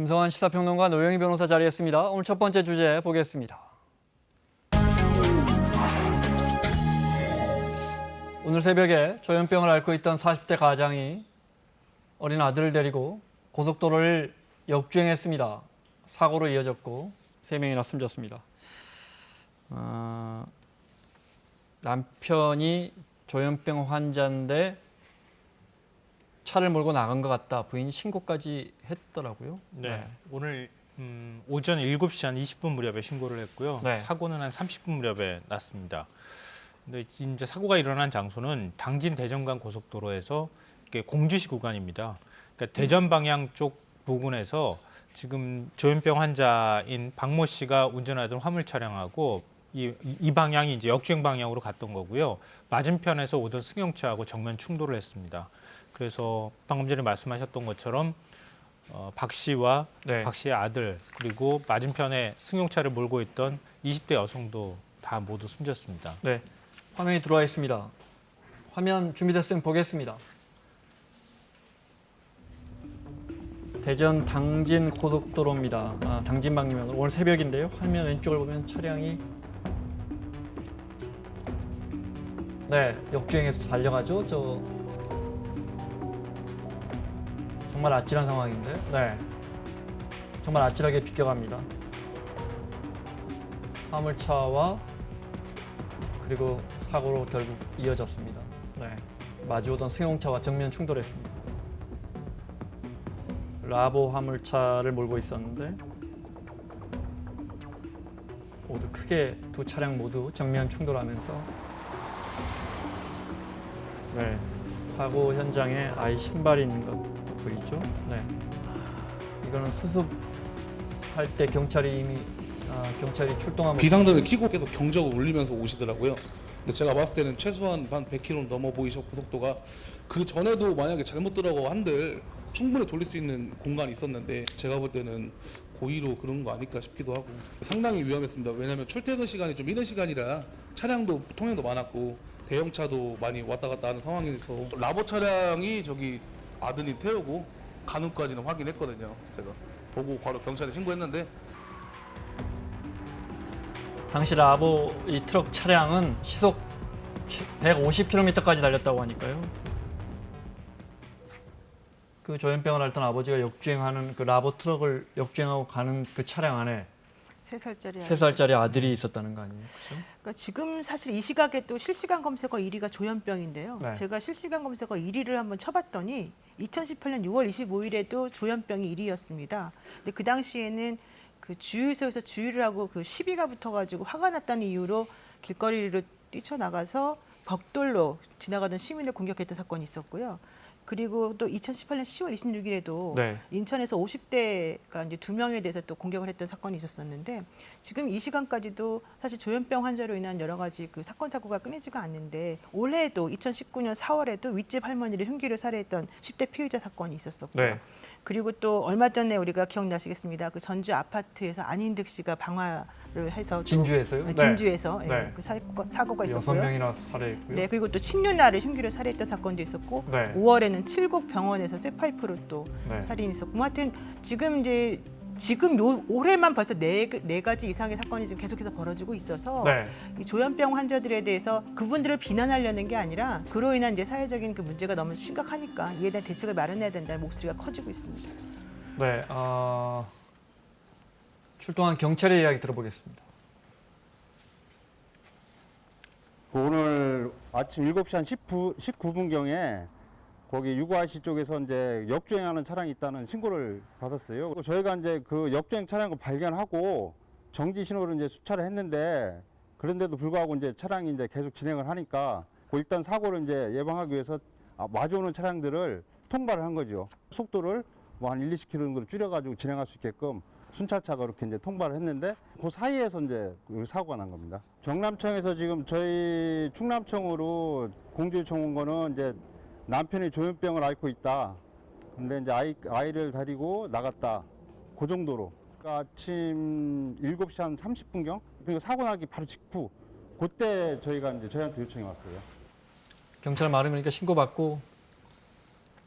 김성환 시사평론가 노영희 변호사 자리했습니다. 오늘 첫 번째 주제 보겠습니다. 오늘 새벽에 조현병을 앓고 있던 40대 가장이 어린 아들을 데리고 고속도로를 역주행했습니다. 사고로 이어졌고 3명이나 숨졌습니다. 남편이 조현병 환자인데 차를 몰고 나간 것 같다. 부인이 신고까지 했더라고요. 네. 오늘 오전 7시 한 20분 무렵에 신고를 했고요. 네. 사고는 한 30분 무렵에 났습니다. 근데 이제 사고가 일어난 장소는 당진 대전간 고속도로에서 이게 공주시 구간입니다. 그러니까 대전 방향 쪽 부근에서 지금 조현병 환자인 박모 씨가 운전하던 화물 차량하고 이 방향이 이제 역주행 방향으로 갔던 거고요. 맞은편에서 오던 승용차하고 정면 충돌을 했습니다. 그래서 방금 전에 말씀하셨던 것처럼 박 씨와 네. 박 씨의 아들 그리고 맞은편에 승용차를 몰고 있던 20대 여성도 다 모두 숨졌습니다. 네, 화면이 들어와 있습니다. 화면 준비됐으면 보겠습니다. 대전 당진 고속도로입니다. 당진 방향으로 오늘 새벽인데요. 화면 왼쪽을 보면 차량이 역주행해서 달려가죠. 정말 아찔한 상황인데, 정말 아찔하게 비껴갑니다. 화물차와 그리고 사고로 결국 이어졌습니다. 마주오던 승용차와 정면 충돌했습니다. 라보 화물차를 몰고 있었는데 모두 크게 두 차량 모두 정면 충돌하면서 사고 현장에 아이 신발이 있는 것도 보이죠? 이거는 수습할 때 경찰이 출동하고 비상등을 켜고 계속 경적을 울리면서 오시더라고요. 근데 제가 봤을 때는 최소한 한 100km 넘어 보이셨고 속도가 그 전에도 만약에 잘못 들어가고 한들 충분히 돌릴 수 있는 공간이 있었는데 제가 볼 때는 고의로 그런 거 아닐까 싶기도 하고 상당히 위험했습니다. 왜냐하면 출퇴근 시간이 좀 이른 시간이라 차량도 통행도 많았고 대형차도 많이 왔다 갔다 하는 상황에서 라보 차량이 저기 아드님 태우고 간후까지는 확인했거든요. 제가 보고 바로 경찰에 신고했는데 당시 라보 이 트럭 차량은 시속 150km까지 달렸다고 하니까요. 그 조현병을 앓던 아버지가 역주행하는 그 라보 트럭을 역주행하고 가는 그 차량 안에 3살짜리 아들이 있었다는 거 아니에요? 그렇죠? 그러니까 지금 사실 이 시각에 또 실시간 검색어 1위가 조현병인데요. 네. 제가 실시간 검색어 1위를 한번 쳐봤더니 2018년 6월 25일에도 조현병이 1위였습니다. 근데 그 당시에는 그 주유소에서 주유를 하고 그 시비가 붙어가지고 화가 났다는 이유로 길거리로 뛰쳐나가서 벽돌로 지나가던 시민을 공격했던 사건이 있었고요. 그리고 또 2018년 10월 26일에도 인천에서 50대가 이제 2명에 대해서 또 공격을 했던 사건이 있었었는데 지금 이 시간까지도 사실 조현병 환자로 인한 여러 가지 그 사건 사고가 끊이지가 않는데 올해도 2019년 4월에도 윗집 할머니를 흉기로 살해했던 10대 피의자 사건이 있었었고요. 그리고 또 얼마 전에 우리가 기억나시겠습니다. 그 전주 아파트에서 안인득 씨가 방화를 해서 진주에서요? 진주에서 그 사고가 있었고요. 6명이나 살해했고요. 네, 그리고 또 친누나를 흉기로 살해했던 사건도 있었고 5월에는 칠곡 병원에서 쇠파이프로 또 살인이 있었고 하여튼 지금 올해만 벌써 네 가지 이상의 사건이 지금 계속해서 벌어지고 있어서 이 조현병 환자들에 대해서 그분들을 비난하려는 게 아니라 그로 인한 이제 사회적인 그 문제가 너무 심각하니까 이에 대한 대책을 마련해야 된다는 목소리가 커지고 있습니다. 출동한 경찰의 이야기 들어보겠습니다. 오늘 아침 7시 한 19분경에 거기 유구IC 쪽에서 이제 역주행하는 차량이 있다는 신고를 받았어요. 저희가 이제 그 역주행 차량을 발견하고 정지 신호를 이제 수차를 했는데 그런데도 불구하고 이제 차량이 이제 계속 진행을 하니까 일단 사고를 이제 예방하기 위해서 마주오는 차량들을 통발을 한 거죠. 속도를 뭐 한 1, 20km 정도 줄여가지고 진행할 수 있게끔 순찰차가 그렇게 이제 통발을 했는데 그 사이에서 이제 사고가 난 겁니다. 경남청에서 지금 저희 충남청으로 공지요청 온 거는 이제 남편이 조현병을 앓고 있다. 근데 이제 아이를 데리고 나갔다. 그 정도로. 그러니까 아침 7시 한 30분경? 그리고 사고 나기 바로 직후. 그때 저희한테 요청이 왔어요. 경찰 말은 그러니까 신고받고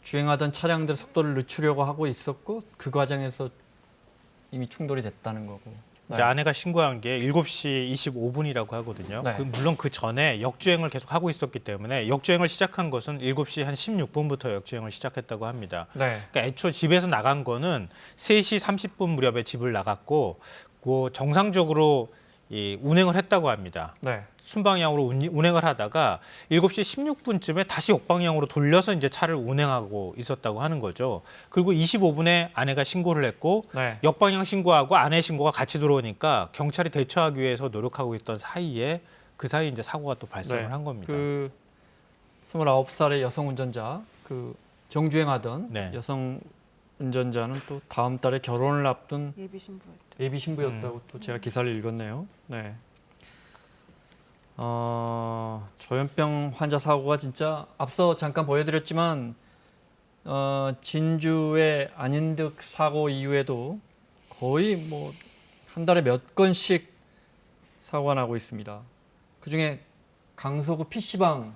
주행하던 차량들 속도를 늦추려고 하고 있었고 그 과정에서 이미 충돌이 됐다는 거고. 네. 이제 아내가 신고한 게 7시 25분이라고 하거든요. 네. 물론 그 전에 역주행을 계속 하고 있었기 때문에 역주행을 시작한 것은 7시 한 16분부터 역주행을 시작했다고 합니다. 네. 그러니까 애초 집에서 나간 거는 3시 30분 무렵에 집을 나갔고 정상적으로 운행을 했다고 합니다. 네. 순방향으로 운행을 하다가 7시 16분쯤에 다시 역방향으로 돌려서 이제 차를 운행하고 있었다고 하는 거죠. 그리고 25분에 아내가 신고를 했고 네. 역방향 신고하고 아내 신고가 같이 들어오니까 경찰이 대처하기 위해서 노력하고 있던 사이에 그 사이에 이제 사고가 또 발생을 한 겁니다. 그 29살의 여성 운전자, 그 정주행하던 네. 여성 운전자는 또 다음 달에 결혼을 앞둔 예비 신부였죠. 예비 신부였다고 또 제가 기사를 읽었네요. 네. 조현병 환자 사고가 진짜 앞서 잠깐 보여드렸지만 진주의 안인득 사고 이후에도 거의 뭐 한 달에 몇 건씩 사고가 나고 있습니다. 그중에 강서구 PC방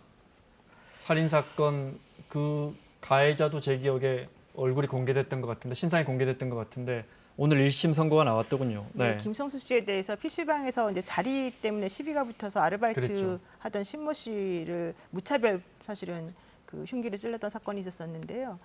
살인 사건 그 가해자도 제 기억에 얼굴이 공개됐던 것 같은데 신상이 공개됐던 것 같은데 오늘 1심 선고가 나왔더군요. 네. 김성수 씨에 대해서 PC방에서 이제 자리 때문에 시비가 붙어서 아르바이트 그랬죠. 하던 신모 씨를 무차별 사실은 그 흉기를 찔렀던 사건이 있었었는데요.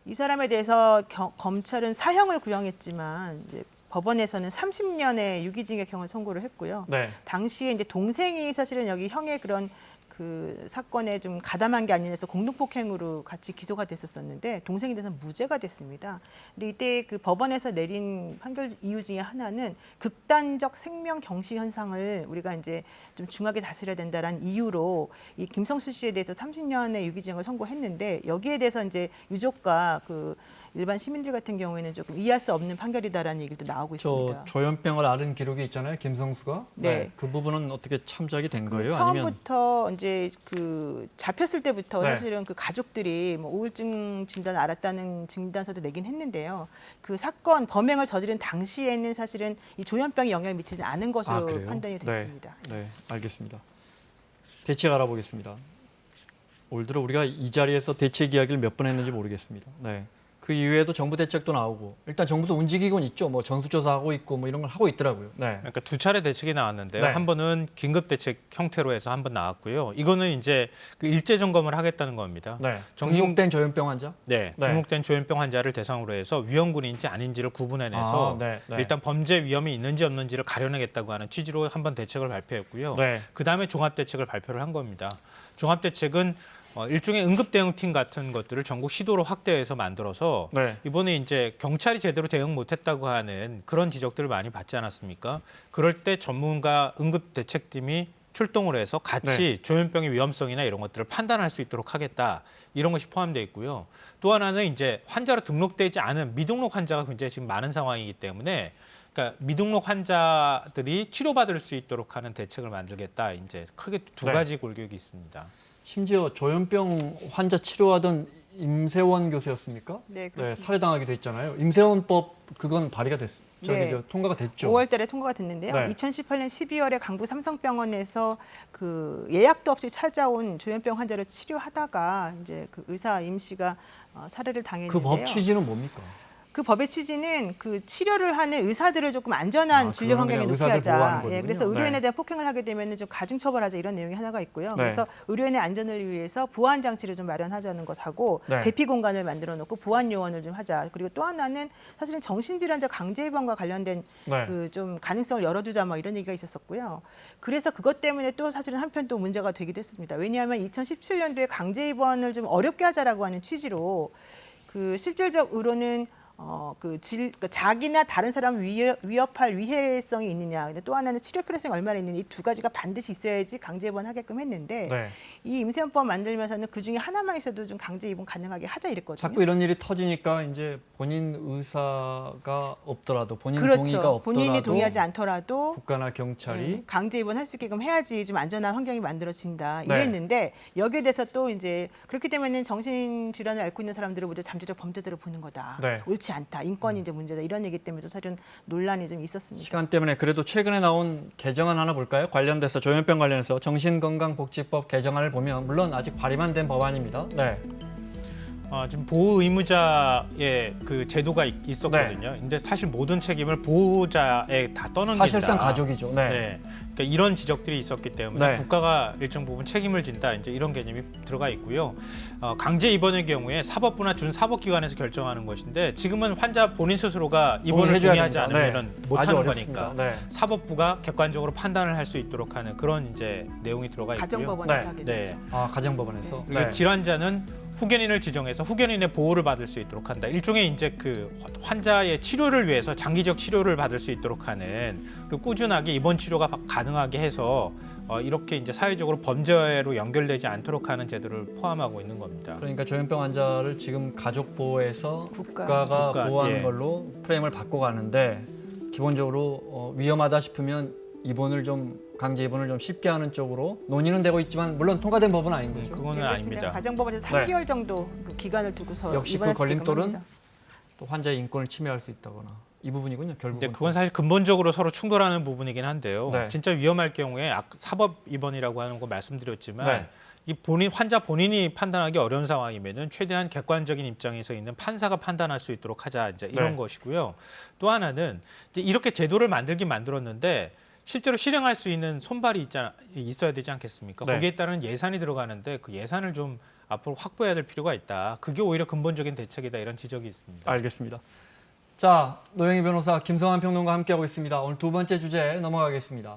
이 사람에 대해서 검찰은 사형을 구형했지만 이제 법원에서는 30년의 유기징역형을 선고를 했고요. 네. 당시에 이제 동생이 사실은 여기 형의 그런 그 사건에 좀 가담한 게 아니라서 공동폭행으로 같이 기소가 됐었었는데 동생에 대해서는 무죄가 됐습니다. 근데 이때 그 법원에서 내린 판결 이유 중에 하나는 극단적 생명 경시 현상을 우리가 이제 좀 중하게 다스려야 된다라는 이유로 이 김성수 씨에 대해서 30년의 유기징역을 선고했는데 여기에 대해서 이제 유족과 그 일반 시민들 같은 경우에는 조금 이해할 수 없는 판결이다라는 얘기도 나오고 있습니다. 조현병을 앓은 기록이 있잖아요, 김성수가. 네. 그 부분은 어떻게 참작이 된 거예요? 처음부터 이제 그 잡혔을 때부터 네. 사실은 그 가족들이 뭐 우울증 진단을 알았다는 진단서도 내긴 했는데요. 그 사건 범행을 저지른 당시에는 사실은 이 조현병이 영향을 미치지 않은 것으로 그래요? 판단이 됐습니다. 네, 알겠습니다. 대책 알아보겠습니다. 올 들어 우리가 이 자리에서 대책 이야기를 몇 번 했는지 모르겠습니다. 네. 그 이후에도 정부 대책도 나오고 일단 정부도 움직이곤 있죠. 뭐 전수조사하고 있고 뭐 이런 걸 하고 있더라고요. 네. 그러니까 두 차례 대책이 나왔는데요. 네. 한 번은 긴급 대책 형태로 해서 한 번 나왔고요. 이거는 이제 그 일제 점검을 하겠다는 겁니다. 네. 등록된 조현병 환자? 네, 네. 등록된 조현병 환자를 대상으로 해서 위험군인지 아닌지를 구분해내서 네. 일단 범죄 위험이 있는지 없는지를 가려내겠다고 하는 취지로 한 번 대책을 발표했고요. 네. 그다음에 종합대책을 발표를 한 겁니다. 종합대책은 일종의 응급대응팀 같은 것들을 전국 시도로 확대해서 만들어서 네. 이번에 이제 경찰이 제대로 대응 못했다고 하는 그런 지적들을 많이 받지 않았습니까? 그럴 때 전문가 응급대책팀이 출동을 해서 같이 조현병의 위험성이나 이런 것들을 판단할 수 있도록 하겠다. 이런 것이 포함되어 있고요. 또 하나는 이제 환자로 등록되지 않은 미등록 환자가 굉장히 지금 많은 상황이기 때문에 그러니까 미등록 환자들이 치료받을 수 있도록 하는 대책을 만들겠다. 이제 크게 두 가지 골격이 있습니다. 심지어 조현병 환자 치료하던 임세원 교수였습니까? 네, 그렇습니다. 살해당하기도 했잖아요. 임세원법 그건 발의가 됐죠. 네. 통과가 됐죠. 5월 달에 통과가 됐는데요. 네. 2018년 12월에 강북 삼성병원에서 그 예약도 없이 찾아온 조현병 환자를 치료하다가 이제 그 의사 임 씨가 살해를 당했는데요. 그 법 취지는 뭡니까? 그 법의 취지는 그 치료를 하는 의사들을 조금 안전한 진료 그거는 환경에 그냥 놓게 의사들 하자. 보호하는 거군요. 그래서 의료인에 네. 대한 폭행을 하게 되면 좀 가중 처벌하자 이런 내용이 하나가 있고요. 네. 그래서 의료인의 안전을 위해서 보안 장치를 좀 마련하자는 것하고 네. 대피 공간을 만들어 놓고 보안 요원을 좀 하자. 그리고 또 하나는 사실은 정신질환자 강제 입원과 관련된 네. 그 좀 가능성을 열어두자 뭐 이런 얘기가 있었었고요. 그래서 그것 때문에 또 사실은 한편 또 문제가 되기도 했습니다. 왜냐하면 2017년도에 강제 입원을 좀 어렵게 하자라고 하는 취지로 그 실질적으로는 그러니까 자기나 다른 사람을 위협할 위해성이 있느냐, 근데 또 하나는 치료 필요성이 얼마나 있느냐, 이 두 가지가 반드시 있어야지 강제 입원하게끔 했는데 네. 이 임세원법 만들면서는 그 중에 하나만 있어도 좀 강제 입원 가능하게 하자 이랬거든요. 자꾸 이런 일이 터지니까 이제 본인 의사가 없더라도 본인 그렇죠. 동의가 없더라도 본인이 동의하지 않더라도 국가나 경찰이 강제 입원할 수 있게끔 해야지 좀 안전한 환경이 만들어진다 네. 이랬는데 여기에 대해서 또 이제 그렇게 되면은 정신 질환을 앓고 있는 사람들을 모두 잠재적 범죄자로 보는 거다. 네. 옳지 않다. 인권이 이제 문제다. 이런 얘기 때문에 도 사실은 논란이 좀 있었습니다. 시간 때문에 그래도 최근에 나온 개정안 하나 볼까요? 관련돼서 조현병 관련해서 정신건강복지법 개정안을 보면 물론 아직 발의만 된 법안입니다. 네. 지금 보호 의무자의 그 제도가 있었거든요. 근데 사실 모든 책임을 보호자에 다 떠넘긴다. 사실상 가족이죠. 네. 네. 그러니까 이런 지적들이 있었기 때문에 네. 국가가 일정 부분 책임을 진다. 이제 이런 개념이 들어가 있고요. 강제 입원의 경우에 사법부나 준사법기관에서 결정하는 것인데 지금은 환자 본인 스스로가 입원을 동의해줘야 동의하지 됩니다. 않으면 네. 못 아주 하는 어렵습니다. 거니까 네. 사법부가 객관적으로 판단을 할 수 있도록 하는 그런 이제 내용이 들어가 있고요. 가정법원에서 네. 하게 네. 되죠. 가정법원에서. 그리고 네. 질환자는 후견인을 지정해서 후견인의 보호를 받을 수 있도록 한다. 일종의 이제 그 환자의 치료를 위해서 장기적 치료를 받을 수 있도록 하는 그리고 꾸준하게 입원 치료가 가능하게 해서 이렇게 이제 사회적으로 범죄로 연결되지 않도록 하는 제도를 포함하고 있는 겁니다. 그러니까 조현병 환자를 지금 가족 보호에서 국가. 국가가 국가, 보호하는 예. 걸로 프레임을 바꿔 가는데 기본적으로 위험하다 싶으면 입원을 좀 강제 입원을 좀 쉽게 하는 쪽으로 논의는 되고 있지만 물론 통과된 법은 아닌 거죠. 그거는 네, 그렇습니다. 아닙니다. 가정법원에서 네. 3개월 정도 그 기간을 두고서 역시 그 입원할 수 있게끔 걸림돌은 합니다. 또 환자의 인권을 침해할 수 있다거나 이 부분이군요. 결국은. 근데 그건 사실 근본적으로 서로 충돌하는 부분이긴 한데요. 네. 진짜 위험할 경우에 사법 입원이라고 하는 거 말씀드렸지만 네. 이 환자 본인이 판단하기 어려운 상황이면은 최대한 객관적인 입장에서 있는 판사가 판단할 수 있도록 하자 이제 이런 네. 것이고요. 또 하나는 이제 이렇게 제도를 만들긴 만들었는데 실제로 실행할 수 있는 손발이 있어야 되지 않겠습니까? 네. 거기에 따른 예산이 들어가는데 그 예산을 좀 앞으로 확보해야 될 필요가 있다. 그게 오히려 근본적인 대책이다 이런 지적이 있습니다. 알겠습니다. 자, 노영희 변호사, 김성환 평론가 함께하고 있습니다. 오늘 두 번째 주제 넘어가겠습니다.